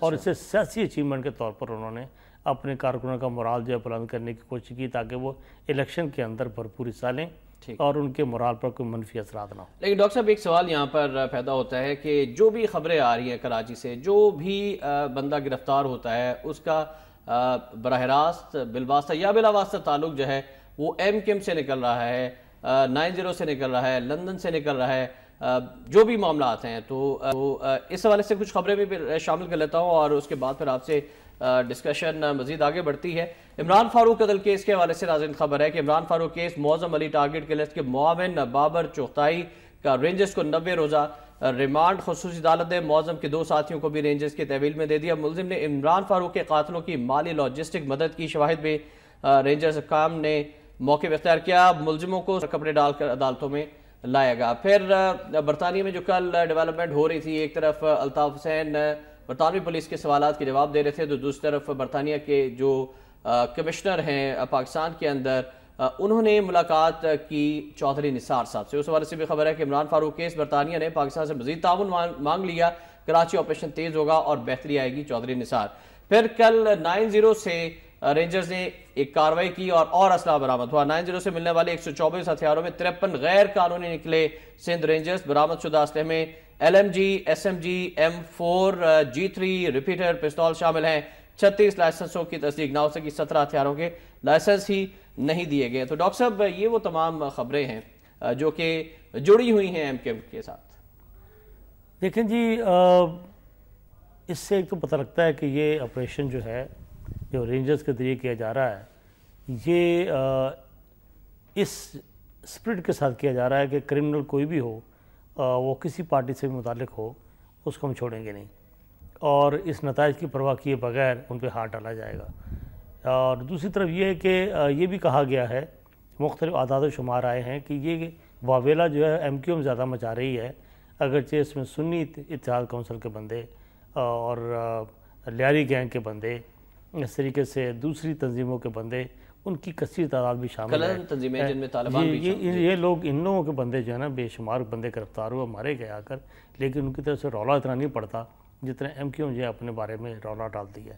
اور اسے سیاسی اچیومنٹ کے طور پر انہوں نے اپنے کارکنوں کا مورال جو ہے بلند کرنے کی کوشش کی تاکہ وہ الیکشن کے اندر بھرپور حصہ لیں اور ان کے مورال پر کوئی منفی اثرات نہ ہو۔ لیکن ڈاکٹر صاحب ایک سوال یہاں پر پیدا ہوتا ہے کہ جو بھی خبریں آ رہی ہیں کراچی سے، جو بھی بندہ گرفتار ہوتا ہے اس کا براہ راست بالواسطہ یا بلا واسطہ تعلق جو ہے وہ ایم کیو ایم سے نکل رہا ہے، 90 سے نکل رہا ہے، لندن سے نکل رہا ہے، جو بھی معاملات ہیں تو اس حوالے سے کچھ خبریں بھی شامل کر لیتا ہوں اور اس کے بعد پھر آپ سے ڈسکشن مزید آگے بڑھتی ہے۔ عمران فاروق قتل کیس کے حوالے سے ناظرین خبر ہے کہ عمران فاروق کیس معظم علی ٹارگٹ کلرز کے معاون بابر چغتائی کا رینجرز کو 90 روزہ ریمانڈ خصوصی عدالت نے معظم کے 2 ساتھیوں کو بھی رینجرز کے تحویل میں دے دیا۔ ملزم نے عمران فاروق کے قاتلوں کی مالی لاجسٹک مدد کی شواہد میں رینجرز حکام نے موقع اختیار کیا، ملزموں کو کپڑے ڈال کر عدالتوں میں لایا گا۔ پھر برطانیہ میں جو کل ڈیولپمنٹ ہو رہی تھی، ایک طرف الطاف حسین برطانوی پولیس کے سوالات کے جواب دے رہے تھے تو دوسری طرف برطانیہ کے جو کمشنر ہیں پاکستان کے اندر انہوں نے ملاقات کی چودھری نثار صاحب سے۔ اس حوالے سے بھی خبر ہے کہ عمران فاروق کیس برطانیہ نے پاکستان سے مزید تعاون مانگ لیا، کراچی آپریشن تیز ہوگا اور بہتری آئے گی چودھری نثار۔ پھر کل 90 سے رینجرز نے ایک کارروائی کی اور اسلحہ برآمد ہوا۔ 90 سے ملنے والے 124 ہتھیاروں میں 53 غیر قانونی نکلے سندھ رینجرز۔ برآمد شدہ اسلحے میں LMG، SMG، M4، G3 repeater پستول شامل ہیں۔ 36 لائسنسوں کی تصدیق نہ ہو سکی، 17 ہتھیاروں کے لائسنس ہی نہیں دیے گئے۔ تو ڈاکٹر صاحب یہ وہ تمام خبریں ہیں جو کہ جڑی ہوئی ہیں ایم کیو ایم کے ساتھ۔ دیکھیں جی، اس سے ایک تو پتہ لگتا ہے کہ یہ آپریشن جو ہے جو رینجرز کے ذریعے کیا جا رہا ہے یہ اس اسپرٹ کے ساتھ کیا جا رہا ہے کہ کرمنل کوئی بھی ہو، وہ کسی پارٹی سے بھی متعلق ہو، اس کو ہم چھوڑیں گے نہیں اور اس نتائج کی پرواہ کیے بغیر ان پہ ہاتھ ڈالا جائے گا۔ اور دوسری طرف یہ ہے کہ یہ بھی کہا گیا ہے، مختلف اعداد و شمار آئے ہیں کہ یہ واویلا جو ہے ایم کیو ایم زیادہ مچا رہی ہے، اگرچہ اس میں سنی اتحاد کونسل کے بندے اور لیاری گینگ کے بندے، اس طریقے سے دوسری تنظیموں کے بندے، ان کی کثیر تعداد بھی شامل ہے۔ تنظیمیں جن میں طالبان بھی یہ لوگ، ان لوگوں کے بندے جو ہے نا، بے شمار بندے گرفتار ہوئے، مارے گئے آ کر، لیکن ان کی طرف سے رولا اتنا نہیں پڑتا جتنا ایم کیو ایم جو ہے اپنے بارے میں رولا ڈالتی ہے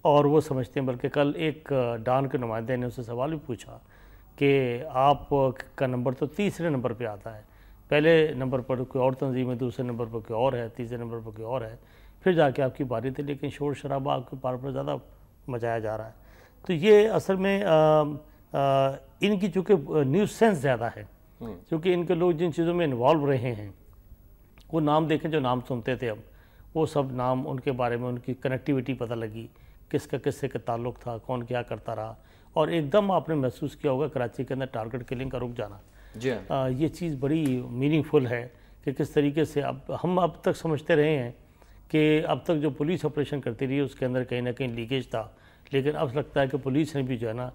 اور وہ سمجھتے ہیں۔ بلکہ کل ایک ڈان کے نمائندے نے اسے سوال بھی پوچھا کہ آپ کا نمبر تو تیسرے نمبر پہ آتا ہے، پہلے نمبر پر کوئی اور تنظیم ہے، دوسرے نمبر پر کوئی اور ہے، تیسرے نمبر پر کوئی اور ہے، پھر جا کے آپ کی باری تھی، لیکن شور شرابہ آپ کے بار پر زیادہ مچایا جا رہا ہے۔ تو یہ اصل میں ان کی چونکہ نیوز سینس زیادہ ہے، کیونکہ ان کے لوگ جن چیزوں میں انوالو رہے ہیں وہ نام دیکھیں، جو نام سنتے تھے اب وہ سب نام، ان کے بارے میں ان کی کنیکٹیویٹی پتہ لگی، کس کا کس سے تعلق تھا، کون کیا کرتا رہا، اور ایک دم آپ نے محسوس کیا ہوگا کراچی کے اندر ٹارگٹ کلنگ کا رک جانا۔ یہ چیز بڑی میننگ فل ہے کہ کس طریقے سے ہم اب تک سمجھتے رہے ہیں کہ اب تک جو پولیس آپریشن کرتی رہی اس کے اندر کہیں نہ کہیں لیکیج تھا، لیکن اب لگتا ہے کہ پولیس نے بھی جو ہے نا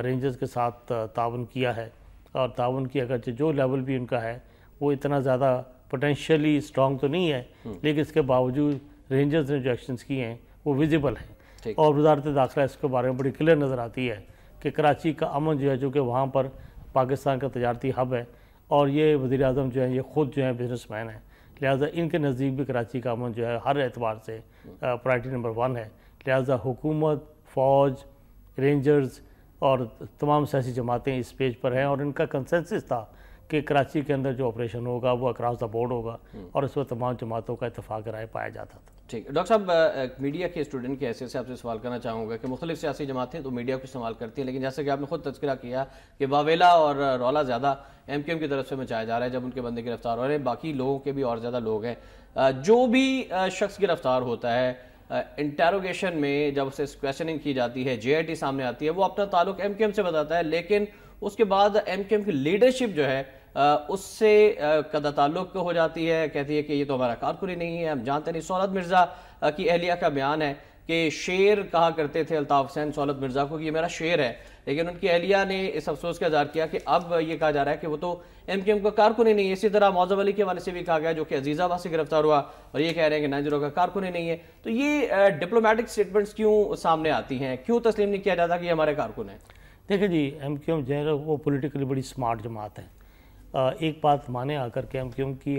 رینجرز کے ساتھ تعاون کیا ہے، اور تعاون کی اگرچہ جو لیول بھی ان کا ہے وہ اتنا زیادہ پوٹینشیلی اسٹرانگ تو نہیں ہے، لیکن اس کے باوجود رینجرز نے جو ایکشنز کیے ہیں وہ ویزیبل ہیں، اور وزارت داخلہ اس کے بارے میں بڑی کلیئر نظر آتی ہے کہ کراچی کا امن جو ہے، جو کہ وہاں پر پاکستان کا تجارتی ہب ہے، اور یہ وزیر اعظم جو ہیں یہ خود جو ہیں بزنس مین ہیں، لہٰذا ان کے نزدیک بھی کراچی کا امن جو ہے ہر اعتبار سے پرائرٹی نمبر 1 ہے۔ لہٰذا حکومت، فوج، رینجرز اور تمام سیاسی جماعتیں اس پیج پر ہیں، اور ان کا کنسنسس تھا کہ کراچی کے اندر جو آپریشن ہوگا وہ اکراس دا بورڈ ہوگا، اور اس وقت تمام جماعتوں کا اتفاق رائے پایا جاتا تھا۔ ٹھیک، ڈاکٹر صاحب میڈیا کے اسٹوڈنٹ کی حیثیت سے آپ سے سوال کرنا چاہوں گا کہ مختلف سیاسی جماعتیں تو میڈیا کو استعمال کرتی ہیں، لیکن جیسے کہ آپ نے خود تذکرہ کیا کہ واویلا اور رولا زیادہ ایم کیو ایم کی طرف سے مچایا جا رہا ہے جب ان کے بندے گرفتار ہو رہے ہیں، باقی لوگوں کے بھی اور زیادہ لوگ ہیں۔ جو بھی شخص گرفتار ہوتا ہے انٹیروگیشن میں جب اسے کویسچننگ کی جاتی ہے، JIT سامنے آتی ہے، وہ اپنا تعلق ایم کیو ایم سے بتاتا ہے، لیکن اس کے بعد ایم کیو ایم کی لیڈرشپ جو ہے اس سے قطع تعلق ہو جاتی ہے، کہتی ہے کہ یہ تو ہمارا کارکن ہی نہیں ہے، ہم جانتے نہیں۔ سہولت مرزا کی اہلیہ کا بیان ہے کہ شیر کہا کرتے تھے الطاف حسین سہولت مرزا کو کہ یہ میرا شیر ہے، لیکن ان کی اہلیہ نے اس افسوس کا اظہار کیا کہ اب یہ کہا جا رہا ہے کہ وہ تو ایم کیو ایم کا کارکن ہی نہیں ہے۔ اسی طرح معظم علی کے حوالے سے بھی کہا گیا جو کہ عزیز آباد سے گرفتار ہوا، اور یہ کہہ رہے ہیں کہ 90 کا کارکن ہی نہیں ہے۔ تو یہ ڈپلومیٹک سٹیٹمنٹس کیوں سامنے آتی ہیں، کیوں تسلیم نہیں کیا جاتا کہ یہ ہمارے کارکن ہیں؟ دیکھیں جی، ایم کیو ایم جو ہے وہ پولیٹیکلی بڑی سمارٹ جماعت ہے۔ ایک بات مانے آ کر کے ایم کیو ایم کی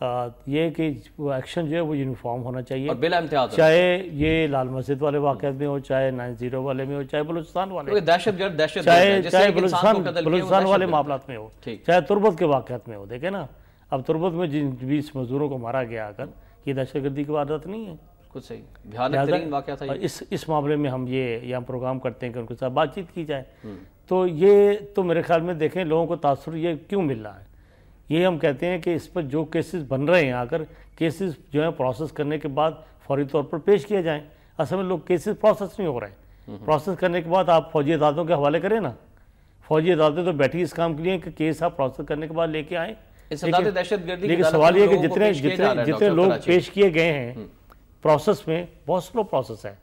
یہ کہ وہ ایکشن جو ہے وہ یونیفارم ہونا چاہیے، اور بلا امتیاز، چاہے یہ لال مسجد والے واقعات میں ہو، چاہے 90 والے میں ہو، چاہے بلوچستان والے، دہشت گرد چاہے بلوچستان والے معاملات میں ہو، چاہے تربت کے واقعات میں ہو. دیکھیں نا اب تربت میں جن 20 مزدوروں کو مارا گیا اگر، یہ دہشت گردی کی واردات نہیں ہے. بالکل صحیح، بھیانک ترین واقعہ تھا. اس معاملے میں ہم یہ پروگرام کرتے ہیں کہ ان کے ساتھ بات چیت کی جائے. تو یہ تو میرے خیال میں دیکھیں لوگوں کو تاثر یہ کیوں مل رہا ہے، یہ ہم کہتے ہیں کہ اس پر جو کیسز بن رہے ہیں اگر کیسز جو ہیں پروسیس کرنے کے بعد فوری طور پر پیش کیے جائیں. اصل میں لوگ کیسز پروسیس نہیں ہو رہے ہیں. پروسیس کرنے کے بعد آپ فوجی عدالتوں کے حوالے کریں نا. فوجی عدالتیں تو بیٹھی اس کام کے لیے کہ کیس آپ پروسیس کرنے کے بعد لے کے آئیں. لیکن سوال یہ کہ جتنے لوگ پیش کیے گئے ہیں پروسیس میں بہت سلو پروسیس ہے.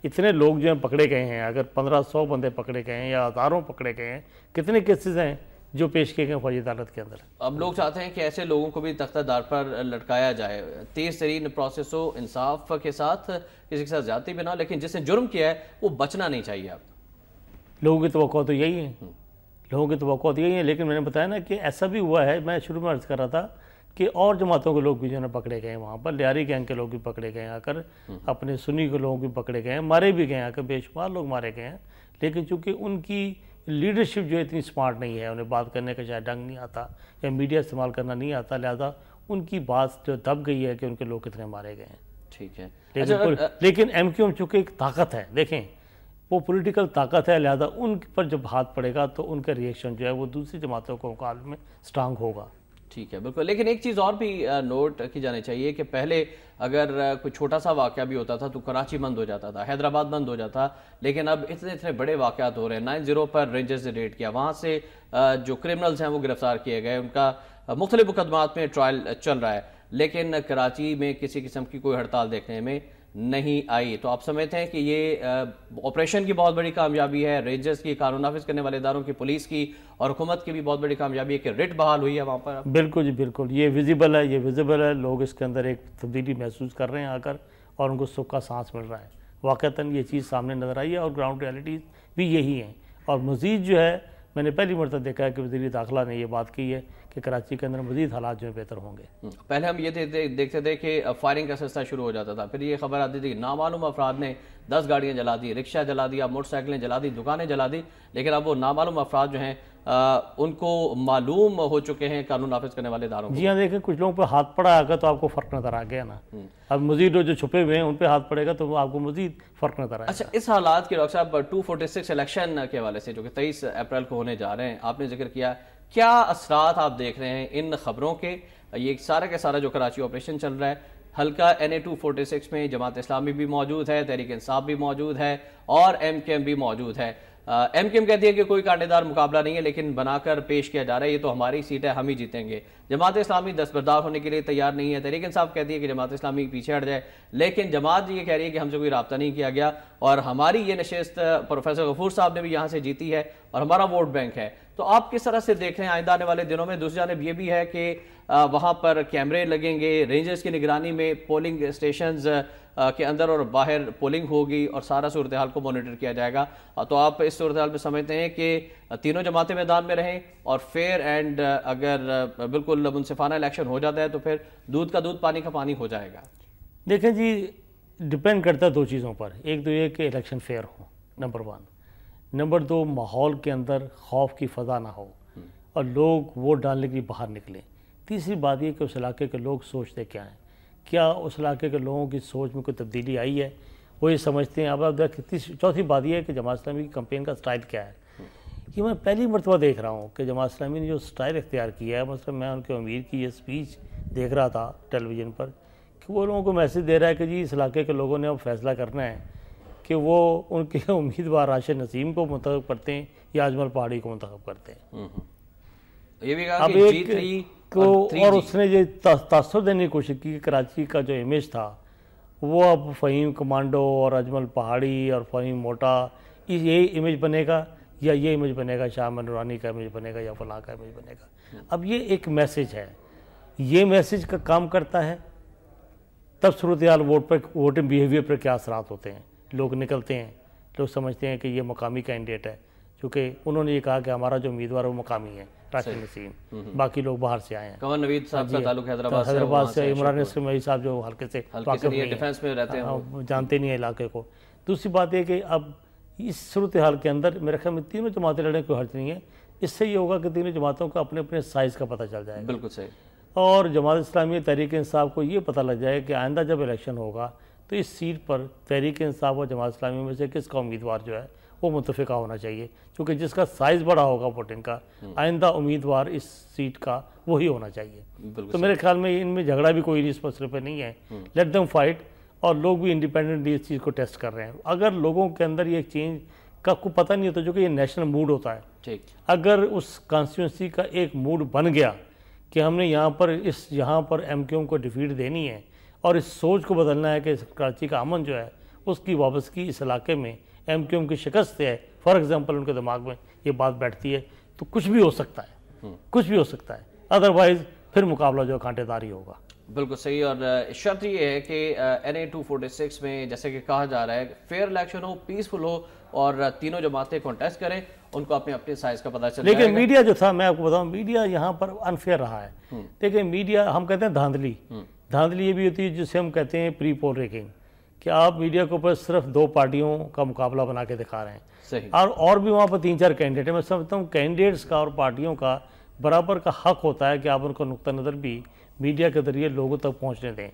اتنے لوگ جو ہیں پکڑے گئے ہیں، اگر 1500 بندے پکڑے گئے ہیں یا ہزاروں پکڑے گئے ہیں، کتنے کیسز ہیں جو پیش کیے گئے فوجی عدالت کے اندر. اب لوگ چاہتے ہیں کہ ایسے لوگوں کو بھی تختہ دار پر لٹکایا جائے، تیز ترین پروسیس ہو، انصاف کے ساتھ، کسی کے ساتھ زیادتی بنا، لیکن جس نے جرم کیا ہے وہ بچنا نہیں چاہیے. اب لوگوں کی توقع تو یہی ہے، لوگوں کی توقع تو یہی ہے. لیکن میں نے بتایا نا کہ ایسا بھی ہوا ہے، میں شروع میں عرض کر رہا تھا کہ اور جماعتوں کے لوگ بھی جو ہے پکڑے گئے ہیں، وہاں پر لیاری گینگ کے لوگ بھی پکڑے گئے ہیں آ کر، اپنے سنی کے لوگ بھی پکڑے گئے ہیں، مارے بھی گئے ہیں آ کر، بے شمار لوگ مارے گئے ہیں. لیکن چونکہ ان کی لیڈرشپ جو اتنی سمارٹ نہیں ہے، انہیں بات کرنے کا شاید ڈنگ نہیں آتا یا میڈیا استعمال کرنا نہیں آتا، لہذا ان کی بات جو دب گئی ہے کہ ان کے لوگ کتنے مارے گئے ہیں. ٹھیک ہے، لیکن ایم کیو ایم چونکہ ایک طاقت ہے، دیکھیں وہ پولیٹیکل طاقت ہے، لہذا ان پر جب ہاتھ پڑے گا تو ان کا ریئیکشن جو ہے وہ دوسری جماعتوں کے مقابلے میں سٹرانگ ہوگا. ٹھیک ہے، بالکل. لیکن ایک چیز اور بھی نوٹ کی جانی چاہیے کہ پہلے اگر کوئی چھوٹا سا واقعہ بھی ہوتا تھا تو کراچی بند ہو جاتا تھا، حیدرآباد بند ہو جاتا، لیکن اب اتنے بڑے واقعات ہو رہے ہیں. 90 پر رینجرز نے ریڈ کیا، وہاں سے جو کرمنلز ہیں وہ گرفتار کیے گئے، ان کا مختلف مقدمات میں ٹرائل چل رہا ہے، لیکن کراچی میں کسی قسم کی کوئی ہڑتال دیکھنے میں نہیں آئی. تو آپ سمجھتے ہیں کہ یہ آپریشن کی بہت بڑی کامیابی ہے، رینجرز کی، قانون نافذ کرنے والے اداروں کی، پولیس کی اور حکومت کی بھی بہت بڑی کامیابی ہے کہ ریٹ بحال ہوئی ہے وہاں پر؟ بالکل جی بالکل، یہ ویزیبل ہے، یہ ویزیبل ہے. لوگ اس کے اندر ایک تبدیلی محسوس کر رہے ہیں آ کر اور ان کو سکھ کا سانس مل رہا ہے. واقعتاً یہ چیز سامنے نظر آئی ہے اور گراؤنڈ ریالٹیز بھی یہی ہیں. اور مزید جو ہے میں نے پہلی مرتبہ دیکھا ہے کہ وزیر داخلہ نے یہ بات کی ہے کہ کراچی کے اندر مزید حالات جو بہتر ہوں گے. پہلے ہم یہ دیکھتے تھے کہ فائرنگ کا سلسلہ شروع ہو جاتا تھا، پھر یہ خبر آتی تھی نامعلوم افراد نے 10 گاڑیاں جلا دی، رکشہ جلا دیا، موٹر سائیکلیں جلا دی، دکانیں جلا دی. لیکن اب وہ نامعلوم افراد جو ہیں ان کو معلوم ہو چکے ہیں قانون نافذ کرنے والے اداروں کو. جی ہاں، دیکھیں کچھ لوگوں پہ ہاتھ پڑا آگا تو آپ کو فرق نظر آ گیا نا. اب مزید جو چھپے ہوئے ہیں ان پہ ہاتھ پڑے گا تو آپ کو مزید فرق نظر آئے گا. اچھا، اس حالات کے ڈاکٹر صاحب 246 الیکشن کے حوالے سے جو کہ 23 اپریل کو ہونے جا رہے ہیں، آپ نے ذکر کیا، کیا اثرات آپ دیکھ رہے ہیں ان خبروں کے؟ یہ سارا کا سارا جو کراچی آپریشن چل رہا ہے، حلقہ NA 246 میں جماعت اسلامی بھی موجود ہے، تحریک انصاف بھی موجود ہے اور MKM بھی موجود ہے. MKM کہتی ہے کہ کوئی کانٹے دار مقابلہ نہیں ہے، لیکن بنا کر پیش کیا جا رہا ہے یہ تو ہماری سیٹ ہے، ہم ہی جیتیں گے. جماعت اسلامی دستبردار ہونے کے لیے تیار نہیں ہے. تحریک انصاف کہتی ہے کہ جماعت اسلامی پیچھے ہٹ جائے، لیکن جماعت یہ کہہ رہی ہے کہ ہم سے کوئی رابطہ نہیں کیا گیا اور ہماری یہ نشست پروفیسر غفور صاحب نے بھی یہاں سے جیتی ہے اور ہمارا ووٹ بینک ہے. تو آپ کس طرح سے دیکھ رہے ہیں آئندہ آنے والے دنوں میں؟ دوسری جانب یہ بھی ہے کہ وہاں پر کیمرے لگیں گے، رینجرز کی نگرانی میں پولنگ اسٹیشنز کے اندر اور باہر پولنگ ہوگی اور سارا صورتحال کو مانیٹر کیا جائے گا. تو آپ اس صورتحال میں سمجھتے ہیں کہ تینوں جماعتیں میدان میں رہیں اور فیئر اینڈ اگر بالکل منصفانہ الیکشن ہو جاتا ہے تو پھر دودھ کا دودھ پانی کا پانی ہو جائے گا؟ دیکھیں جی، ڈیپینڈ کرتا ہے دو چیزوں پر. ایک تو یہ کہ الیکشن فیئر ہو، نمبر 1. نمبر 2، ماحول کے اندر خوف کی فضا نہ ہو اور لوگ ووٹ ڈالنے کے لیے باہر نکلیں. تیسری بات یہ کہ اس علاقے کے لوگ سوچتے کیا ہیں، کیا اس علاقے کے لوگوں کی سوچ میں کوئی تبدیلی آئی ہے، وہ یہ سمجھتے ہیں. اب چوتھی بات یہ ہے کہ جماعت اسلامی کی کمپین کا سٹائل کیا ہے. یہ میں پہلی مرتبہ دیکھ رہا ہوں کہ جماعت اسلامی نے جو سٹائل اختیار کیا ہے. مثلا میں ان کے امیر کی یہ سپیچ دیکھ رہا تھا ٹیلی ویژن پر کہ وہ لوگوں کو میسیج دے رہا ہے کہ جی اس علاقے کے لوگوں نے اب فیصلہ کرنا ہے کہ وہ ان کے امیدوار راشد نسیم کو منتخب کرتے ہیں یا اجمل پہاڑی کو منتخب کرتے ہیں. یہ بھی کہا کہ G3 اور اس نے یہ تاثر دینے کی کوشش کی کہ کراچی کا جو امیج تھا وہ اب فہیم کمانڈو اور اجمل پہاڑی اور فہیم موٹا یہ امیج بنے گا یا یہ امیج بنے گا، شاہ احمد نورانی کا امیج بنے گا یا فلاں کا امیج بنے گا. اب یہ ایک میسیج ہے، یہ میسیج کا کام کرتا ہے تب صورتحال ووٹنگ بیہیویئر پر کیا اثرات ہوتے ہیں. لوگ نکلتے ہیں، لوگ سمجھتے ہیں کہ یہ مقامی کینڈیڈیٹ ہے کیونکہ انہوں نے یہ کہا کہ ہمارا جو امیدوار ہے وہ مقامی ہے راشد نسیم، باقی لوگ باہر سے آئے ہیں۔ قمر نوید صاحب کا تعلق حیدرآباد سے، عمران اسماعیل صاحب جو ہلکے سے ڈیفنس میں رہتے ہیں، جانتے نہیں ہیں علاقے کو۔ دوسری بات یہ کہ اب اس صورتحال کے اندر میرے خیال میں تینوں جماعتیں لڑنے کوئی حرج نہیں ہے، اس سے یہ ہوگا کہ تینوں جماعتوں کو اپنے اپنے سائز کا پتہ چل جائے گا۔ بالکل صحیح۔ اور جماعت اسلامی تحریک انصاف کو یہ پتہ لگ جائے کہ آئندہ جب الیکشن ہوگا تو اس سیٹ پر تحریک انصاف اور جماعت اسلامی میں سے کس کا امیدوار جو ہے وہ متفقہ ہونا چاہیے، کیونکہ جس کا سائز بڑا ہوگا ووٹنگ کا، آئندہ امیدوار اس سیٹ کا وہی ہونا چاہیے۔ تو میرے خیال میں ان میں جھگڑا بھی کوئی اس مسئلے پہ نہیں ہے، لیٹ دم فائٹ، اور لوگ بھی انڈیپینڈنٹلی اس چیز کو ٹیسٹ کر رہے ہیں۔ اگر لوگوں کے اندر یہ چینج کا کوئی پتہ نہیں ہوتا، جو کہ یہ نیشنل موڈ ہوتا ہے، اگر اس کانسٹیٹوئنسی کا ایک موڈ بن گیا کہ ہم نے یہاں پر ایم کیو ایم کو ڈیفیٹ دینی ہے اور اس سوچ کو بدلنا ہے کہ کراچی کا امن جو ہے اس کی وابستگی اس علاقے میں ایم کیو ایم کی شکست سے ہے، فار ایگزامپل ان کے دماغ میں یہ بات بیٹھتی ہے، تو کچھ بھی ہو سکتا ہے، کچھ بھی ہو سکتا ہے، ادروائز پھر مقابلہ جو کانٹے داری ہوگا۔ بالکل صحیح، اور شرط یہ ہے کہ NA 246 میں جیسے کہ کہا جا رہا ہے فیئر الیکشن ہو، پیسفل ہو، اور تینوں جماعتیں کانٹیسٹ کریں، ان کو اپنے اپنے سائز کا پتہ چل جائے گا۔ لیکن میڈیا جو تھا، میں آپ کو بتاؤں، میڈیا یہاں پر انفیئر رہا ہے۔ دیکھیں میڈیا، ہم کہتے ہیں دھاندلی یہ بھی ہوتی ہے جسے ہم کہتے ہیں پری پول ریکنگ، کہ آپ میڈیا کے اوپر صرف دو پارٹیوں کا مقابلہ بنا کے دکھا رہے ہیں، اور بھی وہاں پر 3-4 کینڈیڈیٹ ہیں۔ میں سمجھتا ہوں کینڈیڈیٹس کا اور پارٹیوں کا برابر کا حق ہوتا ہے کہ آپ ان کا نقطہ نظر بھی میڈیا کے ذریعے لوگوں تک پہنچنے دیں،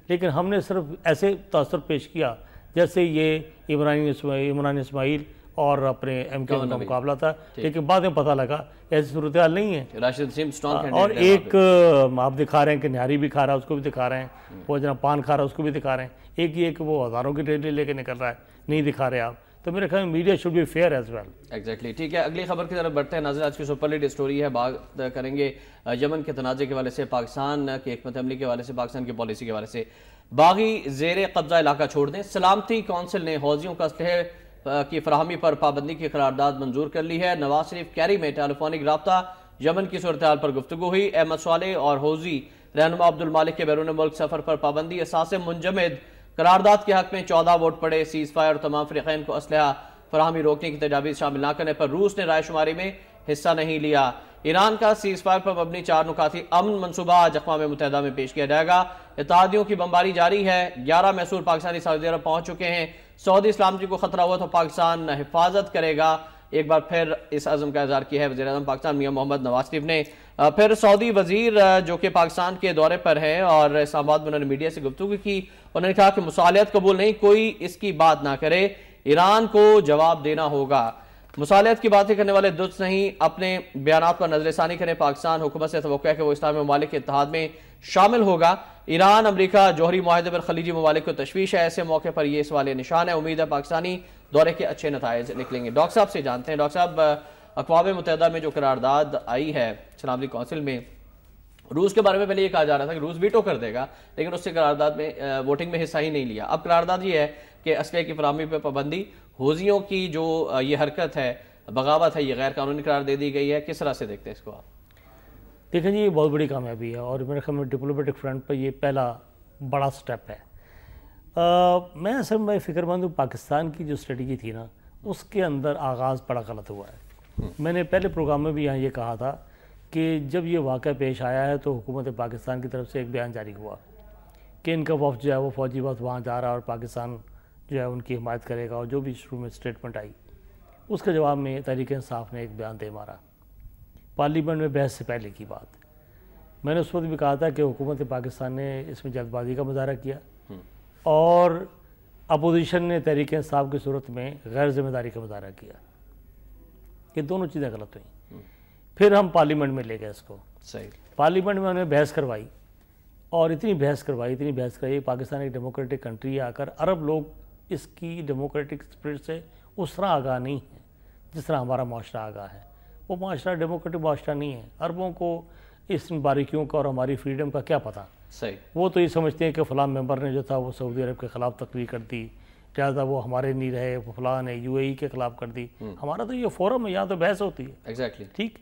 لیکن ہم نے صرف ایسے تاثر پیش کیا جیسے یہ عمران اسماعیل اور اپنے ایم کیو ایم کا مقابلہ تھا، لیکن بعد میں پتہ لگا ایسی صورتحال نہیں ہے۔ راشد نسیم اسٹرانگ اور ایک آپ دکھا رہے ہیں کہ نہاری بھی کھا رہا ہے، اس کو بھی دکھا رہے ہیں، وہ جناب پان کھا رہا ہے اس کو بھی دکھا رہے ہیں، ایک یہ کہ وہ ہزاروں کی ریلی لے کے نکل رہا ہے، نہیں دکھا رہے آپ۔ تو میرے خیال میں media should be fair as well. Exactly, ٹھیک ہے، اگلی خبر کی طرف بڑھتے ہیں ناظرین۔ آج کی سپر لیڈ اسٹوری ہے، بات کریں گے یمن کے تنازع کے حوالے سے، پاکستان کی حکمت عملی کے حوالے سے، پاکستان کی پالیسی کے حوالے سے۔ باغی زیر قبضہ علاقہ چھوڑ دیں، سلامتی کونسل نے حوثیوں کا اسلحے کی فراہمی پر پابندی کی قرارداد منظور کر لی ہے۔ نواز شریف کیری میں ٹیلی فونک رابطہ، یمن کی صورتحال پر گفتگو ہوئی۔ احمد صالح اور حوثی رہنما عبد المالک کے بیرون ملک سفر پر پابندی۔ اساس منجمد قرارداد کے حق میں 14 ووٹ پڑے۔ سیز فائر اور تمام فریقین کو اسلحہ فراہمی روکنے کی تجاویز شامل نہ کرنے پر روس نے رائے شماری میں حصہ نہیں لیا۔ ایران کا سیز فائر پر مبنی 4 نکاتی امن منصوبہ آج اقوام متحدہ میں پیش کیا جائے گا۔ اتحادیوں کی بمباری جاری ہے، 11 محصول پاکستانی سعودی عرب پہنچ چکے ہیں۔ سعودی سلامتی کو خطرہ ہوا تو پاکستان حفاظت کرے گا، ایک بار پھر اس عزم کا اظہار کیا ہے وزیر اعظم پاکستان میاں محمد نواز شریف نے۔ پھر سعودی وزیر جو کہ پاکستان کے دورے پر ہیں اور اسلام آباد میں انہوں نے میڈیا سے گفتگو کی، انہوں نے کہا کہ مصالحت قبول نہیں، کوئی اس کی بات نہ کرے، ایران کو جواب دینا ہوگا۔ مصالحت کی باتیں کرنے والے درست نہیں، اپنے بیانات پر نظر ثانی کریں۔ پاکستان حکومت سے توقع ہے کہ وہ اسلامی ممالک کے اتحاد میں شامل ہوگا۔ ایران امریکہ جوہری معاہدے پر خلیجی ممالک کو تشویش ہے، ایسے موقع پر یہ سوال نشان ہے۔ امید ہے پاکستانی دورے کے اچھے نتائج نکلیں گے۔ ڈاکٹر صاحب سے جانتے ہیں، ڈاکٹر صاحب اقوام متحدہ میں جو قرارداد آئی ہے سلامتی کونسل میں، روس کے بارے میں پہلے یہ کہا جا رہا تھا کہ روس ویٹو کر دے گا، لیکن اس سے قرارداد میں ووٹنگ میں حصہ ہی نہیں لیا۔ اب قرارداد یہ ہے کہ اسلحے کی فراہمی پہ پابندی، حوثیوں کی جو یہ حرکت ہے، بغاوت ہے، یہ غیر قانونی قرار دے دی گئی ہے، کس طرح سے دیکھتے ہیں اس کو آپ؟ دیکھیں جی، یہ بہت بڑی کامیابی ہے اور میرے خیال میں ڈپلومیٹک فرنٹ پر یہ پہلا بڑا سٹیپ ہے۔ میں اصل میں فکر مند ہوں، پاکستان کی جو اسٹریٹجی تھی نا، اس کے اندر آغاز بڑا غلط ہوا ہے۔ میں نے پہلے پروگرام میں بھی یہاں یہ کہا تھا کہ جب یہ واقعہ پیش آیا ہے تو حکومت پاکستان کی طرف سے ایک بیان جاری ہوا کہ ان کا وفد جو ہے وہ فوجی وفد وہاں جا رہا ہے اور پاکستان جو ہے ان کی حمایت کرے گا، اور جو بھی شروع میں اسٹیٹمنٹ آئی اس کے جواب میں تحریک انصاف نے ایک بیان دے مارا، پارلیمنٹ میں بحث سے پہلے کی بات۔ میں نے اس وقت بھی کہا تھا کہ حکومت پاکستان نے اس میں جلد بازی کا مظاہرہ کیا اور اپوزیشن نے تحریک انصاف کی صورت میں غیر ذمہ داری کا مظاہرہ کیا۔ یہ دونوں چیزیں غلط ہوئیں۔ پھر ہم پارلیمنٹ میں لے گئے اس کو، پارلیمنٹ میں انہوں نے بحث کروائی اور اتنی بحث کروائی۔ پاکستان ایک ڈیموکریٹک کنٹری ہے، آ کر عرب لوگ اس کی ڈیموکریٹک اسپرٹ سے اس طرح آگاہ نہیں ہے جس طرح ہمارا معاشرہ آگاہ ہے۔ وہ معاشرہ ڈیموکریٹک معاشرہ نہیں ہے، عربوں کو اس باریکیوں کا اور ہماری فریڈم کا کیا پتہ۔ وہ تو یہ سمجھتے ہیں کہ فلاں ممبر نے جو تھا وہ سعودی عرب کے خلاف تقریر کر دی، لہٰذا وہ ہمارے نہیں رہے، فلاں نے UAE کے خلاف کر دی۔ ہمارا تو یہ فورم ہے، یہاں تو بحث ہوتی ہے، ٹھیک،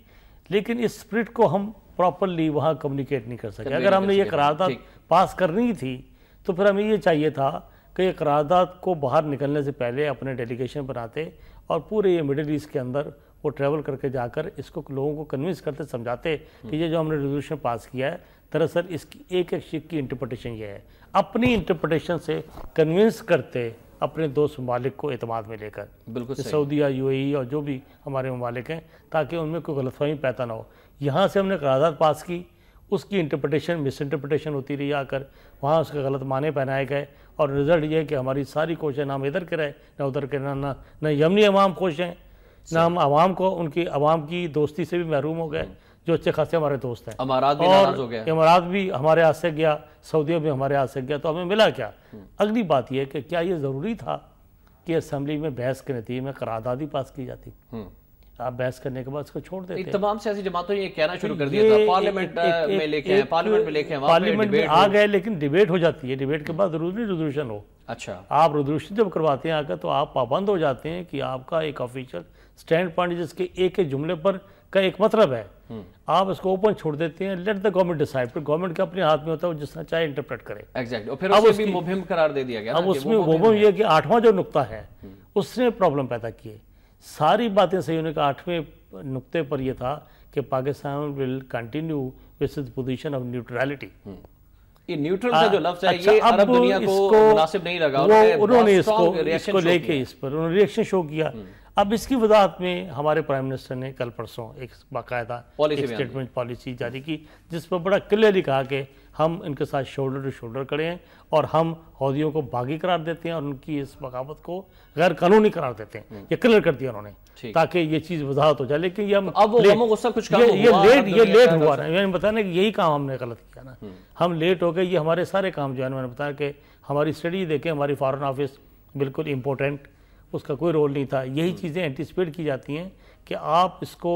لیکن اس اسپرٹ کو ہم پراپرلی وہاں کمیونیکیٹ نہیں کر سکے۔ اگر ہم نے یہ قرارداد پاس کرنی تھی تو پھر ہمیں یہ چاہیے تھا کہ یہ قرارداد کو باہر نکلنے سے پہلے اپنے ڈیلیگیشن بناتے اور پورے یہ مڈل ایسٹ کے اندر وہ ٹریول کر کے جا کر اس کو لوگوں کو کنونس کرتے سمجھاتے کہ یہ جو ہم نے ریزولوشن پاس کیا ہے دراصل اس کی ایک ایک شک کی انٹرپریٹیشن یہ ہے، اپنی انٹرپریٹیشن سے کنونس کرتے اپنے دوست ممالک کو اعتماد میں لے کر، بالکل سعودیہ، یو اے ای اور جو بھی ہمارے ممالک ہیں، تاکہ ان میں کوئی غلط فہمی پیدا نہ ہو۔ یہاں سے ہم نے قرارداد پاس کی، اس کی انٹرپریٹیشن مس انٹرپریٹیشن ہوتی رہی آ کر، وہاں اس کے غلط معنی پہنائے گئے، اور رزلٹ یہ ہے کہ ہماری ساری کوششیں نہ ہم ادھر کے رہے نہ ادھر کے، نہ یمنی عوام خوش ہیں، نہ ہم عوام کو ان کی عوام کی دوستی سے بھی محروم ہو گئے جو اچھے خاصے ہمارے دوست ہیں، امارات بھی ناراض ہو گیا، امارات بھی ہمارے ہاتھ سے گیا، سعودیہ بھی ہمارے ہاتھ سے گیا، تو ہمیں ملا کیا؟ اگلی بات یہ ہے کہ کیا یہ ضروری تھا کہ اسمبلی میں بحث کے نتیجے میں قرارداد ہی پاس کی جاتی؟ آپ بحث کرنے کے بعد اس کو چھوڑ دیتے، تمام سیاسی جماعتوں نے یہ کہنا شروع کر دیا تھا پارلیمنٹ میں لے کے پارلیمنٹ میں آ گئے، لیکن ڈیبیٹ ہو جاتی ہے، ڈیبیٹ کے بعد ضروری ریزولوشن ہو۔ اچھا، آپ ریزولوشن جب کرواتے ہیں آ کر تو آپ پابند ہو جاتے ہیں کہ آپ کا ایک آفیشیل سٹینڈ پوائنٹ جس کے ایک ایک جملے پر کا ایک مطلب ہے، آپ اس کو اوپن چھوڑ دیتے ہیں، لیٹ دا گورنمنٹ ڈیسائیڈ، پھر گورنمنٹ کے اپنے ہاتھ میں ہوتا ہے وہ جس طرح چاہے انٹرپریٹ کرے۔ ایگزیکٹلی، اور پھر اسے بھی مبہم قرار دے دیا گیا۔ اب اس میں مبہم یہ کہ 8واں جو نقطہ ہے اس نے پرابلم پیدا کیے، ساری باتیں صحیح ہونے کا 8ویں نقطے پر یہ تھا کہ Pakistan will continue with its position of neutrality. یہ نیوٹرل کا جو لفظ ہے یہ عرب دنیا کو مناسب نہیں لگا، انہوں نے اس کو لے کے اس پر انہوں نے ریئیکشن شو کیا۔ اب اس کی وضاحت میں ہمارے پرائم منسٹر نے کل پرسوں ایک باقاعدہ اسٹیٹمنٹ پالیسی جاری کی جس پر بڑا کلیئرلی کہا کہ ہم ان کے ساتھ شولڈر ٹو شولڈر کھڑے ہیں اور ہم حوثیوں کو باغی قرار دیتے ہیں اور ان کی اس بغاوت کو غیر قانونی قرار دیتے ہیں، یہ کلیئر کر دیا انہوں نے تاکہ یہ چیز وضاحت ہو جائے۔ لیکن یہ لیٹ ہوا نا، میں نے بتایا نا کہ یہی کام ہم نے غلط کیا نا، ہم لیٹ ہو گئے۔ یہ ہمارے سارے کام جو ہے میں نے بتایا کہ ہماری اسٹڈی دیکھیں، ہماری فارن آفس بالکل امپورٹنٹ، اس کا کوئی رول نہیں تھا۔ یہی چیزیں اینٹیسپیٹ کی جاتی ہیں کہ آپ اس کو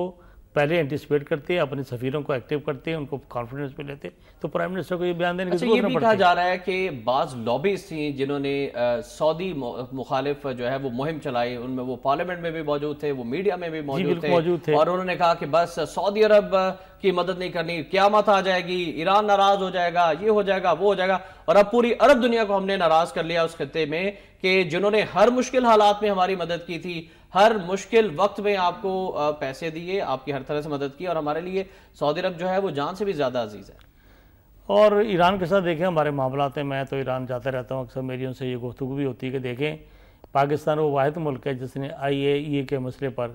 پہلے اینٹیسپیٹ کرتے، اپنے سفیروں کو ایکٹیو کرتے، ان کو کانفیڈنس پہ لیتے، تو پرائم منسٹر کو یہ بیان دینے کی ضرورت نہ پڑتی۔ یہ بھی کہا جا رہا ہے کہ بعض لابیز تھیں جنہوں نے سعودی مخالف جو ہے وہ مہم چلائی، ان میں وہ پارلیمنٹ میں بھی موجود تھے، وہ میڈیا میں بھی موجود تھے، اور انہوں نے کہا کہ بس سعودی عرب کی مدد نہیں کرنی، قیامت آ جائے گی، ایران ناراض ہو جائے گا، یہ ہو جائے گا، وہ ہو جائے گا۔ اور اب پوری عرب دنیا کو ہم نے ناراض کر لیا اس خطے میں کہ جنہوں نے ہر مشکل حالات میں ہماری مدد کی تھی، ہر مشکل وقت میں آپ کو پیسے دیے، آپ کی ہر طرح سے مدد کی، اور ہمارے لیے سعودی عرب جو ہے وہ جان سے بھی زیادہ عزیز ہے۔ اور ایران کے ساتھ دیکھیں ہمارے معاملات ہیں، میں تو ایران جاتا رہتا ہوں، اکثر میری ان سے یہ گفتگو بھی ہوتی ہے کہ دیکھیں پاکستان وہ واحد ملک ہے جس نے IAEA کے مسئلے پر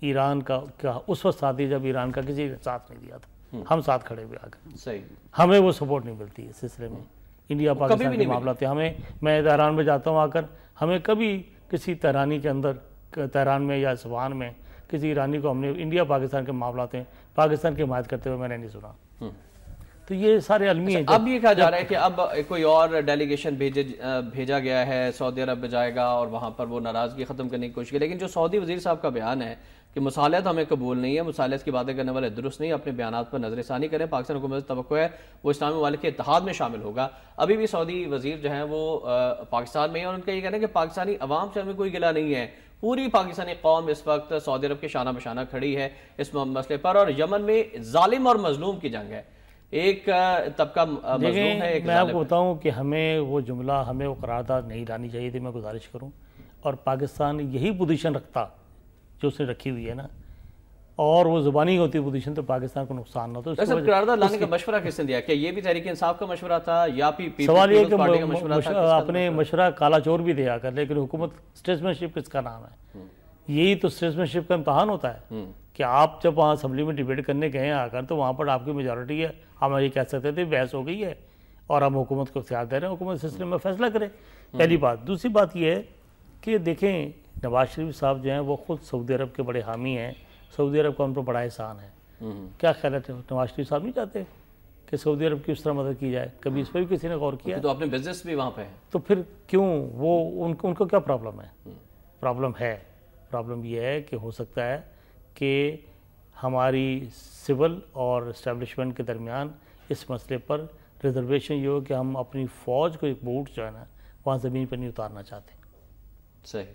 ایران کا اس وقت ساتھ دی جب ایران کا کسی نے ساتھ نہیں دیا تھا، ہم ساتھ کھڑے ہوئے آ کر، صحیح، ہمیں وہ سپورٹ نہیں ملتی اس سلسلے میں۔ انڈیا پاکستان کے معاملات ہیں، میں تہران میں جاتا ہوں آ کر، ہمیں کبھی کسی تہرانی کے اندر، تہران میں یا اصفہان میں کسی ایرانی کو ہم نے انڈیا پاکستان کے معاملات ہیں پاکستان کی حمایت کرتے ہوئے میں نے نہیں سنا۔ تو یہ سارے علمی ہیں۔ اب یہ کہا جا رہا ہے کہ اب کوئی اور ڈیلیگیشن بھیجا گیا ہے، سعودی عرب میں جائے گا اور وہاں پر وہ ناراضگی ختم کرنے کی کوشش کی، لیکن جو سعودی وزیر صاحب کا بیان ہے کہ مصالحت ہمیں قبول نہیں ہے، مصالحت کی باتیں کرنے والے درست نہیں، اپنے بیانات پر نظر ثانی کریں، پاکستان حکومت سے توقع ہے وہ اسلامی ممالک کے اتحاد میں شامل ہوگا۔ ابھی بھی سعودی وزیر جو ہیں وہ پاکستان میں ہیں، اور ان کا یہ کہنا ہے کہ پاکستانی عوام سے ہمیں کوئی گلہ نہیں ہے، پوری پاکستانی قوم اس وقت سعودی عرب کے شانہ بشانہ کھڑی ہے اس مسئلے پر، اور یمن میں ظالم اور مظلوم کی جنگ ہے، ایک طبقہ مظلوم ہے، میں آپ کو بتاؤں کہ ہمیں وہ جملہ، ہمیں وہ قرارداد نہیں لانے چاہیے تھی، میں گزارش کروں، اور پاکستان یہی پوزیشن رکھتا جو اس نے رکھی ہوئی ہے نا، اور وہ زبانی ہوتی پوزیشن تو پاکستان کو نقصان نہ ہوتا۔ قرارداد لانے کا مشورہ کس نے دیا؟ کہ یہ بھی تحریک انصاف کا مشورہ تھا یا سوال یہ کہ اپنے مشورہ کالا چور بھی دیا کر، لیکن حکومت اسٹیٹسمین شپ کس کا نام ہے؟ یہی تو اسٹیٹسمین شپ کا امتحان ہوتا ہے کہ آپ جب وہاں اسمبلی میں ڈیبیٹ کرنے گئے آ کر تو وہاں پر آپ کی میجورٹی ہے، ہم یہ کہہ سکتے تھے بحث ہو گئی ہے اور ہم حکومت کو اختیار دے رہے ہیں، حکومت سلسلے میں فیصلہ کرے، پہلی بات۔ دوسری بات یہ ہے کہ دیکھیں نواز شریف صاحب جو ہیں وہ خود سعودی عرب کے بڑے حامی ہیں، سعودی عرب کا ان پر بڑا احسان ہے، کیا خیال ہے نواز شریف صاحب نہیں چاہتے کہ سعودی عرب کی اس طرح مدد کی جائے؟ کبھی اس پہ بھی کسی نے غور کیا؟ تو اپنے بزنس بھی وہاں پہ ہے، تو پھر کیوں وہ ان کو کیا پرابلم ہے؟ پرابلم یہ ہے کہ ہو سکتا ہے کہ ہماری سول اور اسٹیبلشمنٹ کے درمیان اس مسئلے پر ریزرویشن یہ ہو کہ ہم اپنی فوج کو ایک بوٹ جو ہے نا وہاں زمین پر نہیں اتارنا چاہتے، صحیح،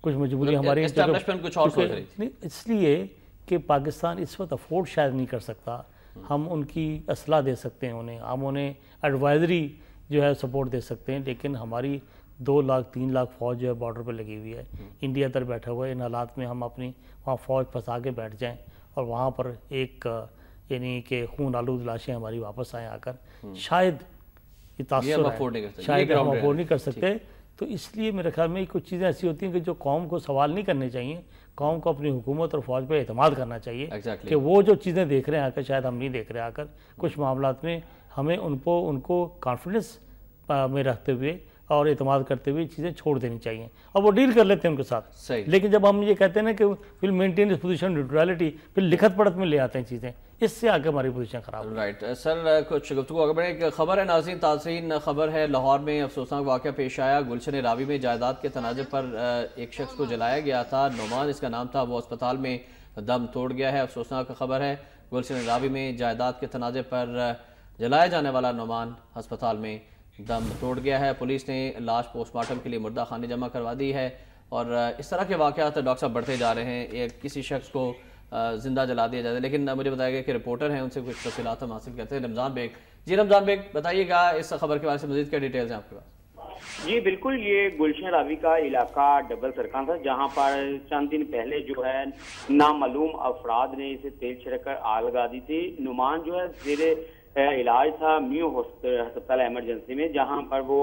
کچھ مجبوری ہماری اس لیے کہ پاکستان اس وقت افورڈ شاید نہیں کر سکتا، ہم ان کی اصلاح دے سکتے ہیں، ہم انہیں ایڈوائزری جو ہے سپورٹ دے سکتے ہیں، لیکن ہماری 2 لاکھ 3 لاکھ فوج جو ہے بارڈر پہ لگی ہوئی ہے، انڈیا ادھر بیٹھا ہوا ہے، ان حالات میں ہم اپنی وہاں فوج پھنسا کے بیٹھ جائیں اور وہاں پر ایک یعنی کہ خون آلود لاشیں ہماری واپس آئیں آ کر، شاید یہ تاثر ہے، شاید ہم افورڈ نہیں کر سکتے. تو اس لیے میرے خیال میں کچھ چیزیں ایسی ہوتی ہیں کہ جو قوم کو سوال نہیں کرنے چاہیے، قوم کو اپنی حکومت اور فوج پہ اعتماد کرنا چاہیے کہ وہ جو چیزیں دیکھ رہے ہیں آ کر شاید ہم نہیں دیکھ رہے آ کر. کچھ معاملات میں ہمیں ان کو کانفیڈنس میں رکھتے ہوئے اور اعتماد کرتے ہوئے چیزیں چھوڑ دینی چاہیے اور وہ ڈیل کر لیتے ہیں ان کے ساتھ. لیکن جب ہم یہ کہتے ہیں نا کہ ول مینٹین اس پوزیشن نیوٹرلٹی، پھر لکھت پڑھت میں لے آتے ہیں چیزیں، اس سے آگے ہماری پوزیشن خراب ہے. رائٹ سر، کچھ گفتگو آگے بڑھیں. ایک خبر ہے ناظرین، تازین خبر ہے، لاہور میں افسوسناک واقعہ پیش آیا. گلشن راوی میں جائیداد کے تنازع پر ایک شخص کو جلایا گیا تھا، نعمان اس کا نام تھا، وہ اسپتال میں دم توڑ گیا ہے. افسوسناک خبر ہے، گلشن راوی میں جائیداد کے تنازع پر جلایا جانے والا نعمان ہسپتال میں دم توڑ گیا ہے. پولیس نے لاش پوسٹ مارٹم کے لیے مردہ خانے جمع کروا دی ہے اور اس طرح کے واقعات ڈاکٹر صاحب بڑھتے جا رہے ہیں. کسی شخص کو زندہ جلا دیا جاتا ہے، لیکن مجھے بتایا گیا کہ رپورٹر ہیں، ان سے کچھ تفصیلات ہم حاصل کرتے ہیں. رمضان بیگ، جی رمضان بیگ بتائیے گا اس خبر کے بارے سے مزید کیا ڈیٹیلز ہیں آپ کے پاس؟ جی بالکل، یہ گلشن راوی کا علاقہ ڈبل سرکان تھا، جہاں پر چند دن پہلے جو ہے نامعلوم افراد نے اسے تیل چھڑک کر آگ لگا دی تھی. نعمان جو ہے زیر علاج تھا میو ہسپتال ایمرجنسی میں، جہاں پر وہ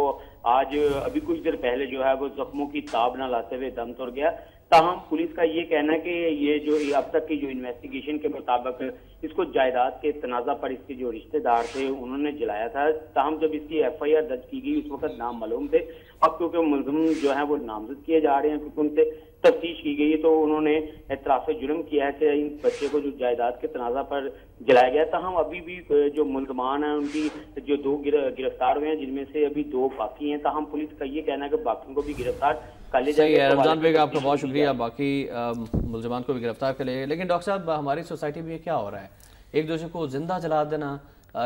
آج ابھی کچھ دیر پہلے جو ہے وہ زخموں کی تاب نہ لاتے ہوئے دم توڑ گیا. تاہم پولیس کا یہ کہنا ہے کہ یہ جو اب تک کی جو انویسٹیگیشن کے مطابق اس کو جائیداد کے تنازع پر اس کے جو رشتہ دار تھے انہوں نے جلایا تھا. تاہم جب اس کی ایف آئی آر درج کی گئی اس وقت نام معلوم تھے. اب کیونکہ ملزم جو ہیں وہ نامزد کیے جا رہے ہیں، کیونکہ ان سے تفتیش کی گئی ہے، تو انہوں نے اعتراف جرم کیا ہے کہ ان بچے کو جو جائیداد کے تنازع پر جلایا گیا. تاہم ابھی بھی جو ملزمان ہیں ان کی جو 2 گرفتار ہوئے ہیں، جن میں سے ابھی 2 باقی ہیں. تاہم پولیس کا یہ کہنا ہے کہ باقیوں کو بھی گرفتار کر لیا جائے گا. رمضان بیگ آپ کا بہت شکریہ، باقی ملزمان کو بھی گرفتار کر لے گا. لیکن ڈاکٹر صاحب ہماری سوسائٹی میں یہ کیا ہو رہا ہے؟ ایک دوسرے کو زندہ جلا دینا،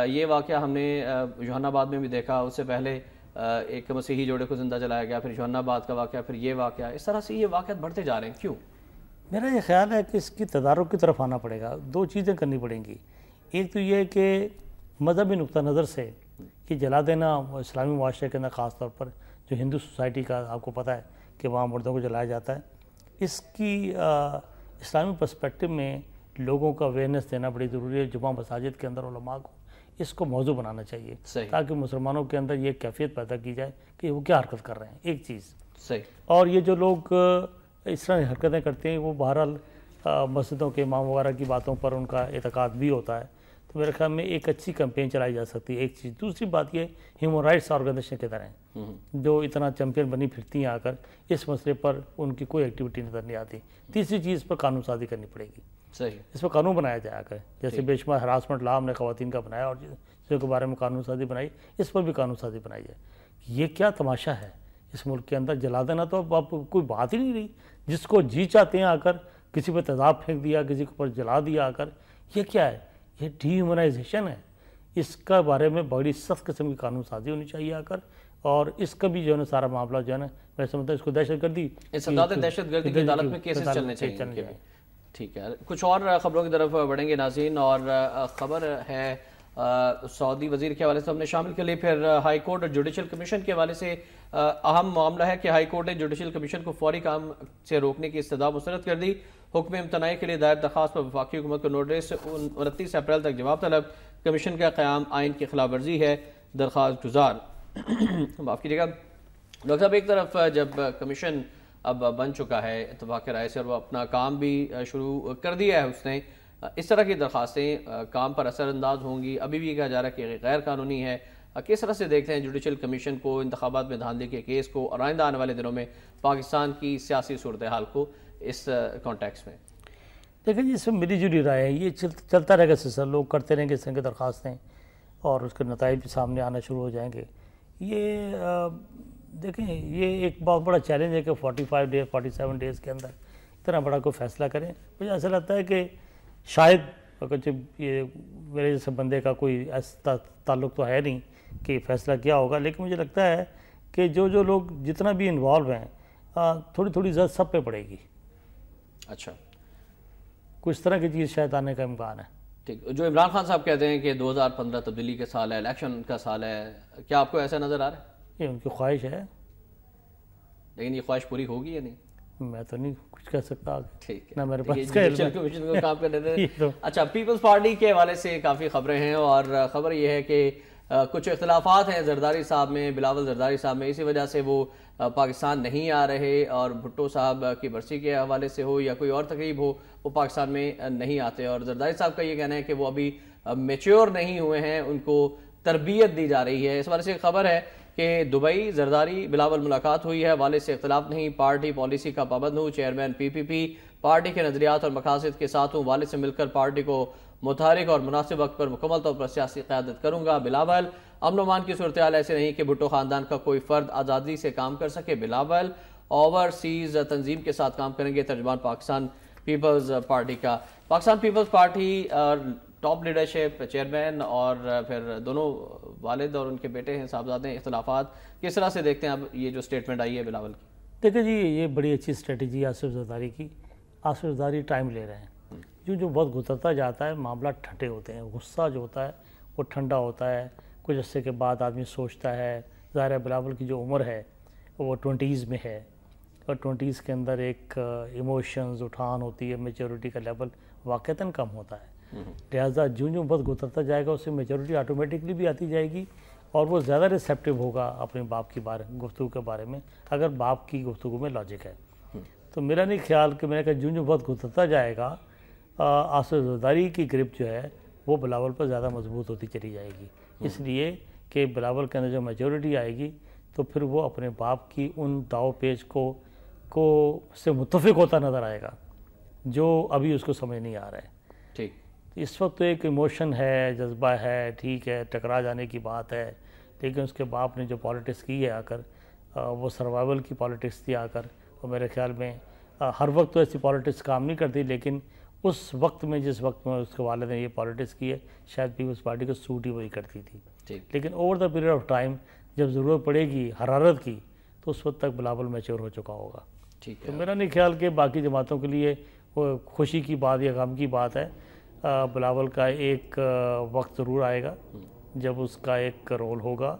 یہ واقعہ ہم نے جوہان آباد میں بھی دیکھا، اس سے پہلے ایک مسیحی جوڑے کو زندہ جلایا گیا، پھر جوہان آباد کا واقعہ، پھر یہ واقعہ. اس طرح سے یہ واقعات بڑھتے جا رہے ہیں، کیوں؟ میرا یہ خیال ہے کہ اس کی تدارک کی طرف آنا پڑے گا. 2 چیزیں کرنی پڑیں گی. ایک تو یہ ہے کہ مذہبی نقطہ نظر سے کہ جلا دینا اسلامی معاشرے کے اندر خاص طور پر جو ہندو سوسائٹی کا آپ کو پتہ ہے کہ وہاں مردوں کو جلایا جاتا ہے، اس کی اسلامی پرسپیکٹو میں لوگوں کا اویئرنیس دینا بڑی ضروری ہے. جمعہ مساجد کے اندر علماء کو اس کو موضوع بنانا چاہیے تاکہ مسلمانوں کے اندر یہ کیفیت پیدا کی جائے کہ وہ کیا حرکت کر رہے ہیں. ایک چیز صحیح. اور یہ جو لوگ اس طرح حرکتیں کرتے ہیں وہ بہرحال مسجدوں کے امام وغیرہ کی باتوں پر ان کا اعتقاد بھی ہوتا ہے. تو میرے خیال میں ایک اچھی کمپین چلائی جا سکتی ہے. ایک چیز. دوسری بات یہ ہیومن رائٹس آرگنائزیشن کی طرح ہیں جو اتنا چیمپئن بنی پھرتی ہیں آ کر اس مسئلے پر ان کی کوئی ایکٹیویٹی نظر نہیں آتی. تیسری چیز پر قانون سازی کرنی پڑے گی. صحیح. اس پر قانون بنایا جائے گا، جیسے بے شمار ہراسمنٹ لا ہم نے خواتین کا بنایا اور جس کے بارے میں قانون سازی بنائی، اس پر بھی قانون سازی بنائی جائے. یہ کیا تماشا ہے اس ملک کے اندر؟ جلا دینا تو اب کوئی بات ہی نہیں رہی. جس کو جی چاہتے ہیں آ کر کسی پہ تیزاب پھینک دیا، کسی کے اوپر جلا دیا آ کر. یہ کیا ہے؟ یہ ڈی ہیومنائزیشن ہے. اس کا بارے میں بڑی سخت قسم کی قانون سازی ہونی چاہیے آ کر، اور اس کا بھی جو ہے نا سارا معاملہ جو ہے نا میں سمجھتا ہوں اس کو دہشت گردی کی عدالت میں کیسز چلنے چاہیے. ٹھیک ہے، کچھ اور خبروں کی طرف بڑھیں گے ناظرین. اور خبر ہے سعودی وزیر کے حوالے سے ہم نے شامل کر لی. پھر ہائی کورٹ اور جوڈیشل کمیشن کے حوالے سے اہم معاملہ ہے کہ ہائی کورٹ نے جوڈیشل کمیشن کو فوری کام سے روکنے کی استدعا مسترد کر دی. حکم امتناعی کے لیے دائر درخواست پر وفاقی حکومت کو نوٹس 29 اپریل تک جواب طلب. کمیشن کا قیام آئین کی خلاف ورزی ہے، درخواست گزار. معاف کیجیے گا ڈاکٹر صاحب، ایک طرف جب کمیشن اب بن چکا ہے اتفاق رائے سے اور وہ اپنا کام بھی شروع کر دیا ہے اس نے، اس طرح کی درخواستیں کام پر اثر انداز ہوں گی. ابھی بھی کہا جا رہا ہے کہ غیر قانونی ہے. کس طرح سے دیکھتے ہیں جوڈیشل کمیشن کو، انتخابات میں دھاندلی کے کیس کو، اور آئندہ آنے والے دنوں میں پاکستان کی سیاسی صورتحال کو اس کانٹیکس میں؟ دیکھیں جی، اس میں ملی جلی رائے ہے. یہ چلتا رہے گا سلسلہ، لوگ کرتے رہیں گے اس طرح کی درخواستیں اور اس کے نتائج بھی سامنے آنا شروع ہو جائیں گے. یہ دیکھیں یہ ایک بہت بڑا چیلنج ہے کہ 45 ڈیز 47 ڈیز کے اندر اتنا بڑا کوئی فیصلہ کریں. مجھے ایسا لگتا ہے کہ شاید یہ میرے جیسے بندے کا کوئی ایسا تعلق تو ہے نہیں کہ فیصلہ کیا ہوگا، لیکن مجھے لگتا ہے کہ جو لوگ جتنا بھی انوالو ہیں تھوڑی تھوڑی زد سب پہ پڑے گی. اچھا، کچھ طرح کی چیز شاید آنے کا امکان ہے. ٹھیک. جو عمران خان صاحب کہتے ہیں کہ 2015 تبدیلی کا سال ہے، الیکشن کا سال ہے، کیا آپ کو ایسا نظر آ رہا ہے؟ یہ ان کی خواہش ہے. لیکن یہ خواہش پوری ہوگی یا نہیں؟ میں تو نہیں کچھ کہہ سکتا، ٹھیک ہے، نہ میرے پاس الیکشن کمیشن کو کام کرنے دیں۔ اچھا، پیپلز پارٹی کے حوالے سے کافی خبریں ہیں، اور خبر یہ ہے کہ کچھ اختلافات ہیں زرداری صاحب میں، بلاول زرداری صاحب میں، اسی وجہ سے وہ پاکستان نہیں آ رہے، اور بھٹو صاحب کی برسی کے حوالے سے ہو یا کوئی اور تقریب ہو وہ پاکستان میں نہیں آتے، اور زرداری صاحب کا یہ کہنا ہے کہ وہ ابھی میچور نہیں ہوئے ہیں، ان کو تربیت دی جا رہی ہے۔ اس وجہ سے خبر ہے کہ دبئی زرداری بلاول ملاقات ہوئی ہے، والد سے اختلاف نہیں، پارٹی پالیسی کا پابند ہوں، چیئرمین پی پی پی پارٹی کے نظریات اور مقاصد کے ساتھ ہوں، والد سے مل کر پارٹی کو متحرک اور مناسب وقت پر مکمل طور پر سیاسی قیادت کروں گا۔ بلاول امن و امان کی صورتحال ایسے نہیں کہ بھٹو خاندان کا کوئی فرد آزادی سے کام کر سکے، بلاول اوورسیز تنظیم کے ساتھ کام کریں گے۔ ترجمان پاکستان پیپلز پارٹی کا، Pakistan Peoples Party top leadership, chairman اور پھر دونوں والد اور ان کے بیٹے ہیں صاحبزادے، اختلافات کس طرح سے دیکھتے ہیں اب یہ جو سٹیٹمنٹ آئی ہے بلاول کی؟ دیکھیں جی، یہ بڑی اچھی اسٹریٹجی ہے آصف زرداری کی۔ آصف زرداری ٹائم لے رہے ہیں، جو وقت گزرتا جاتا ہے معاملات ٹھنڈے ہوتے ہیں، غصہ جو ہوتا ہے وہ ٹھنڈا ہوتا ہے، کچھ عرصے کے بعد آدمی سوچتا ہے۔ ظاہر ہے بلاول کی جو عمر ہے وہ 20s میں ہے، اور 20s کے اندر ایک ایموشنز اٹھان ہوتی ہے، میچورٹی کا لیول واقعتاً کم ہوتا ہے، لہٰذا جو وقت گزرتا جائے گا اس سے میچورٹی آٹومیٹکلی بھی آتی جائے گی، اور وہ زیادہ ریسیپٹیو ہوگا اپنے باپ کی گفتگو کے بارے میں، اگر باپ کی گفتگو میں لاجک ہے۔ تو میرا نہیں خیال کہ میں نے کہا جو وقت گزرتا جائے گا آصف زرداری کی گرپ جو ہے وہ بلاول پر زیادہ مضبوط ہوتی چلی جائے گی، اس لیے کہ بلاول کے اندر جو میچورٹی آئے گی تو پھر وہ اپنے باپ کی ان داؤ پیچ کو سے متفق ہوتا نظر آئے گا جو ابھی اس کو سمجھ نہیں آ رہا ہے۔ ٹھیک، اس وقت تو ایک ایموشن ہے، جذبہ ہے، ٹھیک ہے، ٹکرا جانے کی بات ہے، لیکن اس کے باپ نے جو پالیٹکس کی ہے آ کر وہ سروائیول کی پالیٹکس تھی آ کر، اور میرے خیال میں ہر وقت تو ایسی پالیٹکس کام نہیں کرتی، لیکن اس وقت میں جس وقت میں اس کے والد نے یہ پالیٹکس کی ہے شاید پیپلز پارٹی کو سوٹ ہی وہی کرتی تھی، لیکن over the period of time جب ضرورت پڑے گی حرارت کی تو اس وقت تک بلاول میچور ہو چکا ہوگا۔ ٹھیک تو میرا نہیں خیال کہ باقی جماعتوں کے لیے وہ خوشی کی بات یا غم کی بات ہے، بلاول کا ایک وقت ضرور آئے گا جب اس کا ایک رول ہوگا،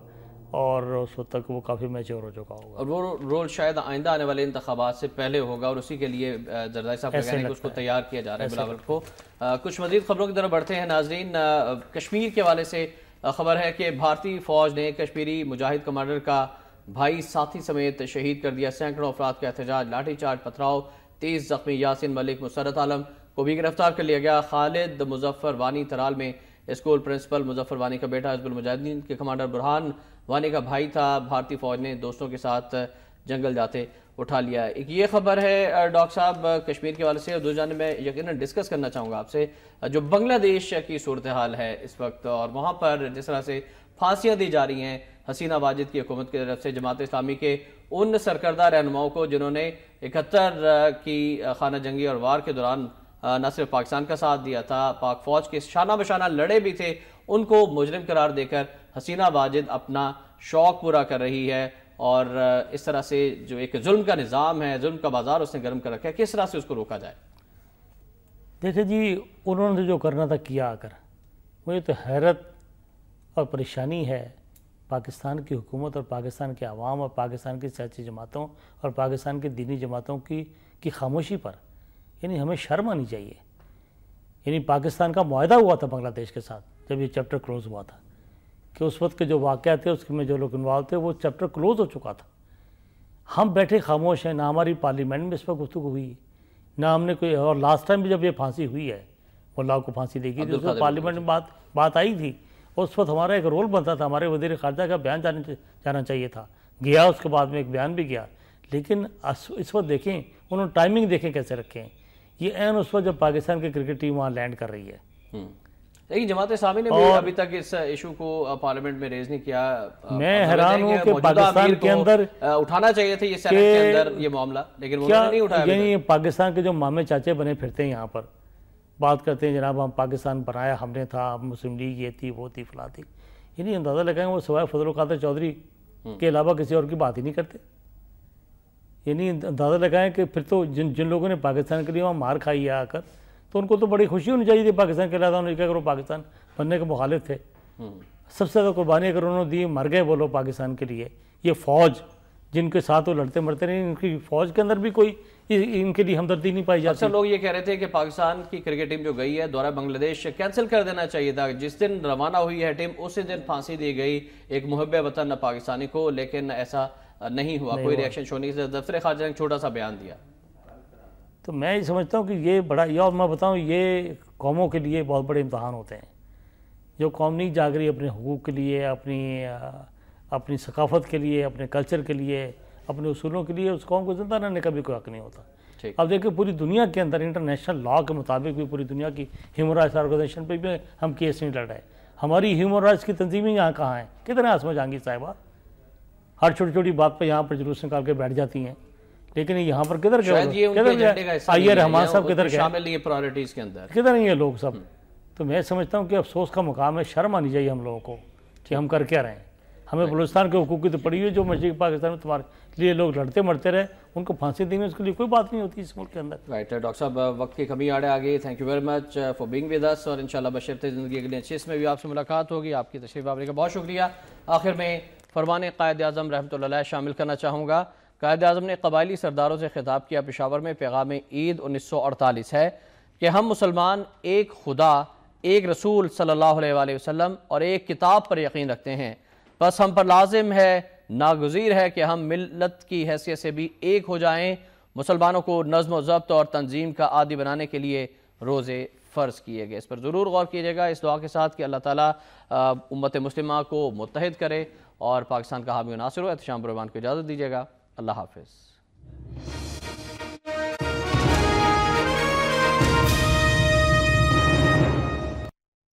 اور اس وقت تک وہ کافی میچور ہو چکا ہوگا، اور وہ رول شاید آئندہ آنے والے انتخابات سے پہلے ہوگا، اور اسی کے لیے زرداری صاحب کا کہنا ہے کہ اس کو تیار کیا جا رہا ہے بلاول کو۔ کچھ مزید خبروں کی طرف بڑھتے ہیں ناظرین۔ کشمیر کے حوالے سے خبر ہے کہ بھارتی فوج نے کشمیری مجاہد کمانڈر کا بھائی ساتھی سمیت شہید کر دیا، سینکڑوں افراد کا احتجاج، لاٹھی چارج، پتھراؤ، 30 زخمی، یاسین ملک، مسرت عالم کو بھی گرفتار کر لیا گیا۔ خالد مظفر وانی ترال میں اسکول پرنسپل، مظفر وانی کا بیٹا، حزب المجاہدین کے کمانڈر برہان وانی کا بھائی تھا۔ بھارتی فوج نے دوستوں کے ساتھ جنگل جاتے اٹھا لیا۔ ایک یہ خبر ہے ڈاکٹر صاحب کشمیر کے حوالے سے، اور دوسری جانب میں یقیناً ڈسکس کرنا چاہوں گا آپ سے جو بنگلہ دیش کی صورتحال ہے اس وقت، اور وہاں پر جس طرح سے پھانسیاں دی جا رہی ہیں حسینہ واجد کی حکومت کی طرف سے جماعت اسلامی کے ان سرکردہ رہنماؤں کو جنہوں نے 71 کی خانہ جنگی اور وار کے دوران نہ صرف پاکستان کا ساتھ دیا تھا، پاک فوج کے شانہ بشانہ لڑے بھی تھے، ان کو مجرم قرار دے کر حسینہ واجد اپنا شوق پورا کر رہی ہے، اور اس طرح سے جو ایک ظلم کا نظام ہے، ظلم کا بازار اس نے گرم کر رکھا ہے، کس طرح سے اس کو روکا جائے؟ دیکھیں جی، انہوں نے جو کرنا تھا کیا آ کر، مجھے تو حیرت اور پریشانی ہے پاکستان کی حکومت اور پاکستان کے عوام اور پاکستان کی سیاسی جماعتوں اور پاکستان کی دینی جماعتوں کی خاموشی پر۔ یعنی ہمیں شرم آنی چاہیے۔ یعنی پاکستان کا معاہدہ ہوا تھا بنگلہ دیش کے ساتھ جب یہ چیپٹر کلوز ہوا تھا، کہ اس وقت کے جو واقعات تھے اس میں جو لوگ انوالو تھے وہ چیپٹر کلوز ہو چکا تھا۔ ہم بیٹھے خاموش ہیں، نہ ہماری پارلیمنٹ میں اس پر گفتگو ہوئی، نہ ہم نے کوئی، اور لاسٹ ٹائم بھی جب یہ پھانسی ہوئی ہے اللہ کو پھانسی دے گی تو اس میں پارلیمنٹ میں بات آئی تھی، اور اس وقت ہمارا ایک رول بنتا تھا، ہمارے وزیر خارجہ کا بیان جانا چاہیے تھا، گیا اس کے بعد میں ایک بیان بھی گیا، لیکن اس وقت دیکھیں انہوں نے ٹائمنگ دیکھیں کیسے رکھیں، یہ عین اس وقت جب پاکستان کی کرکٹ ٹیم وہاں لینڈ کر رہی ہے۔ لیکن جماعت اسلامی نے بھی ابھی تک اس ایشو کو پارلیمنٹ میں ریز نہیں کیا۔ میں حیران ہوں کہ پاکستان کے اندر اٹھانا چاہیے تھا یہ سینٹ کے اندر یہ معاملہ، لیکن انہوں نے نہیں اٹھایا۔ یعنی پاکستان کے جو مامے چاچے بنے پھرتے ہیں یہاں پر بات کرتے ہیں جناب ہم پاکستان بنایا ہم نے تھا، مسلم لیگ یہ تھی وہ تھی فلاں تھی، یعنی اندازہ لگائیں وہ سوائے فضل القادر چودھری کے علاوہ کسی اور کی بات ہی نہیں کرتے۔ یعنی اندازہ لگائیں کہ پھر تو جن لوگوں نے پاکستان کے لیے وہاں مار کھائی ہے آ کر، تو ان کو تو بڑی خوشی ہونی چاہیے تھی پاکستان کے علاوہ، انہوں نے کہا کرو پاکستان بننے کے مخالف تھے، سب سے زیادہ قربانی اگر انہوں نے دی، مر گئے وہ لوگ پاکستان کے لیے، یہ فوج جن کے ساتھ وہ لڑتے مرتے رہے، ان کی فوج کے اندر بھی کوئی ان کے لیے ہمدردی نہیں پائی جاتی۔ اکثر لوگ یہ کہہ رہے تھے کہ پاکستان کی کرکٹ ٹیم جو گئی ہے دورہ بنگلہ دیش کینسل کر دینا چاہیے تھا، جس دن روانہ ہوئی ہے ٹیم اسی دن پھانسی دی گئی ایک محب وطن پاکستانی کو، لیکن ایسا نہیں ہوا، کوئی ریاکشن شو نہیں، دفتر خارجہ نے چھوٹا سا بیان دیا۔ تو میں یہ سمجھتا ہوں کہ یہ بڑا، یہ اور میں بتاؤں یہ قوموں کے لیے بہت بڑے امتحان ہوتے ہیں۔ جو قوم نہیں جاگ رہی اپنے حقوق کے لیے، اپنی ثقافت کے لیے، اپنے کلچر کے لیے، اپنے اصولوں کے لیے، اس قوم کو زندہ رہنے کا بھی کوئی حق نہیں ہوتا۔ اب دیکھیں پوری دنیا کے اندر انٹرنیشنل لاء کے مطابق بھی پوری دنیا کی ہیومن رائٹس آرگنائزیشن پہ بھی ہم کیس نہیں لڑ رہے۔ ہماری ہیومن رائٹس کی تنظیمیں یہاں کہاں ہیں؟ کدھر ہیں آسما جہانگیر صاحبہ؟ ہر چھوٹی چھوٹی بات پہ یہاں پر جلوس نکال کے بیٹھ جاتی ہیں، لیکن یہاں پر کدھر گئے؟ آئیے رحمان صاحب کدھر گئے؟ شامل نہیں ہے پرائورٹیز کے اندر، کدھر نہیں ہے لوگ سب؟ تو میں سمجھتا ہوں کہ افسوس کا مقام ہے، شرم آنی چاہیے ہم لوگوں کو کہ ہم کر کیا رہے ہیں۔ ہمیں بلوچستان کے حقوق کی تو پڑی ہوئی، جو مشرقی پاکستان میں تمہارے لیے لوگ لڑتے مرتے رہے، ان کو پھانسی دینے اس کے لیے کوئی بات نہیں ہوتی اس ملک کے اندر۔ رائٹ ڈاکٹر صاحب، وقت کی کمی آڑے آ گئی، thank you very much for being with us, اور انشاءاللہ بشرطِ زندگی اگلے نشست میں بھی آپ سے ملاقات ہوگی۔ آپ کی تشریف آوری کا بہت شکریہ۔ آخر میں فرمان قائد اعظم رحمۃ اللہ علیہ شامل کرنا چاہوں گا۔ قائد اعظم نے قبائلی سرداروں سے خطاب کیا، پشاور میں پیغام عید 1948 ہے کہ ہم مسلمان ایک خدا، ایک رسول صلی اللہ علیہ وآلہ وسلم اور ایک کتاب پر یقین رکھتے ہیں، بس ہم پر لازم ہے، ناگزیر ہے کہ ہم ملت کی حیثیت سے بھی ایک ہو جائیں۔ مسلمانوں کو نظم و ضبط اور تنظیم کا عادی بنانے کے لیے روزے فرض کیے گئے۔ اس پر ضرور غور کیجیے گا، اس دعا کے ساتھ کہ اللہ تعالیٰ امت مسلمہ کو متحد کرے اور پاکستان کا حامی و ناصر ہو۔ احتشام الرحمان کو اجازت دیجیے گا، اللہ حافظ۔